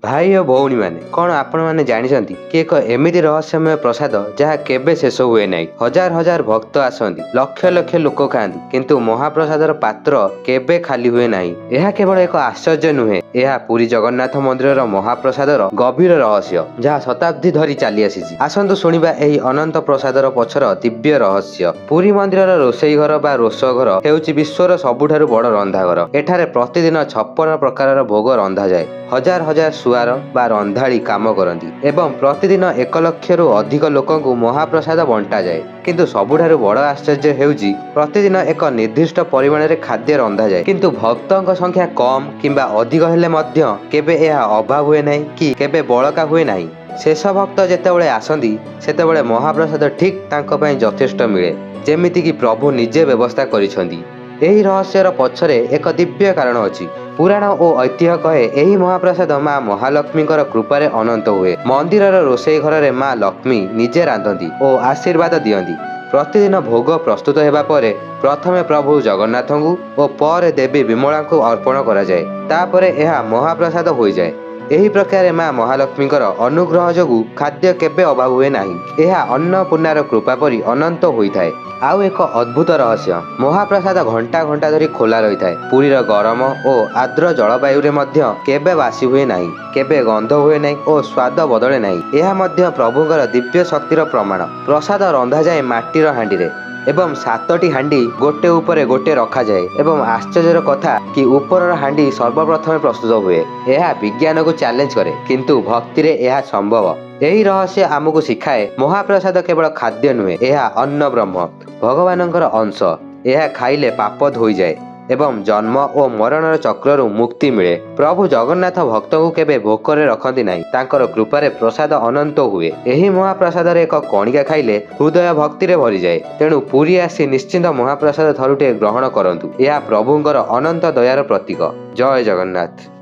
भाई और भौणी मैंने कौन आपण मैंने जानते कि एक एमती रहस्यमय प्रसाद जहाँ केबे शेष हुए ना। हजार हजार भक्त आसती, लक्ष लक्ष लोक खाती, किंतु महाप्रसादर पात्र केबे खाली हुए ना। यह केवल एक आश्चर्य नुहे, यह पुरी जगन्नाथ मंदिर महाप्रसादर गभीर रहस्य जहाँ शताब्दी धरी चली आसी। आसतु शुणा यही अनंत प्रसादर पछर दिव्य रहस्य। पुरी मंदिर रोषेई घर बा रोषघर हेउची विश्वर सबुठारु बड़ रंधाघर। एठारे प्रतिदिन 56 प्रकार भोग रंधा जाए। हजार हजार सुआर बा रंधाड़ी काम करती एवं प्रतिदिन 1 लक्षरू अधिक लोकंकु महाप्रसाद बंटा जाए। किंतु सबुठारु बड़ आश्चर्य हेउची प्रतिदिन एक निर्दिष्ट परिमाण रे खाद्य रंधा जाए, किंतु भक्तों संख्या कम किंबा अधिक हेले मध्य केबे यह अभाव हुए नहीं कि केबे बळका हुए नहीं। शेष भक्त जेतेबेले आसंती सेतेबेले महाप्रसाद ठीक तांको पई यथेष्ट मिले, जेमिति कि प्रभु निजे व्यवस्था करिसंती। एही रहस्यर पछरे एक दिव्य कारण अछि। पुराण और ऐतिह्य कहे यही महाप्रसाद माँ महालक्ष्मीकर कृपारे अनंत हुए। मंदिरर रोषेई घर माँ लक्ष्मी निजे रांधती और आशीर्वाद दियंती। प्रतिदिन भोग प्रस्तुत हेबा परे प्रथमे प्रभु जगन्नाथ और पर देवी विमला को अर्पण करा जाए, तापरे यह महाप्रसाद हो जाए। एही प्रकार माँ महालक्ष्मीकर अनुग्रह जोगु खाद्य केबे अभाव हुए नाही। यह अन्नपूर्णार कृपा परी अनंत होइथाए। आउ एक अद्भुत रहस्य, महाप्रसाद घंटा घंटा धरी खोला रही है। पुरीर गरम और आर्द्र जलवायु रे मध्य केबे बासी हुए नहीं, केबे गंध हुए नहीं और स्वाद बदले नहीं। यह मध्य प्रभुଙ୍କର दिव्य शक्तिर प्रमाण। प्रसाद रंधा जाए माटीर हांडी रे एवं 7टी हांडी गोटे उपरे गोटे रखा जाए एवं आश्चर्यर कथा कि ऊपर हांडी सर्वप्रथम प्रस्तुत हुए। यह विज्ञान को चैलेंज करे, किंतु भक्ति रे यह संभव। यही रहस्य आमको शिखाए महाप्रसाद केवल खाद्य नुहे, यह अन्न ब्रह्म भगवानଙ୍କର अंश। यह खाइले पाप धोई जाए एवं जन्म और मरणर चक्ररू मुक्ति मिले। प्रभु जगन्नाथ भक्त को केबे भोकरे रखती नहीं, तांकर कृपारे प्रसाद अनंत हुए। यही महाप्रसाद एक कणिका खाइले हृदय भक्ति रे भरी जाए। तेणु पुरी आसी निश्चिंत महाप्रसाद थरुटे ग्रहण करंतु। यह प्रभुଙ୍କର अनंत दयार प्रतीक। जय जगन्नाथ।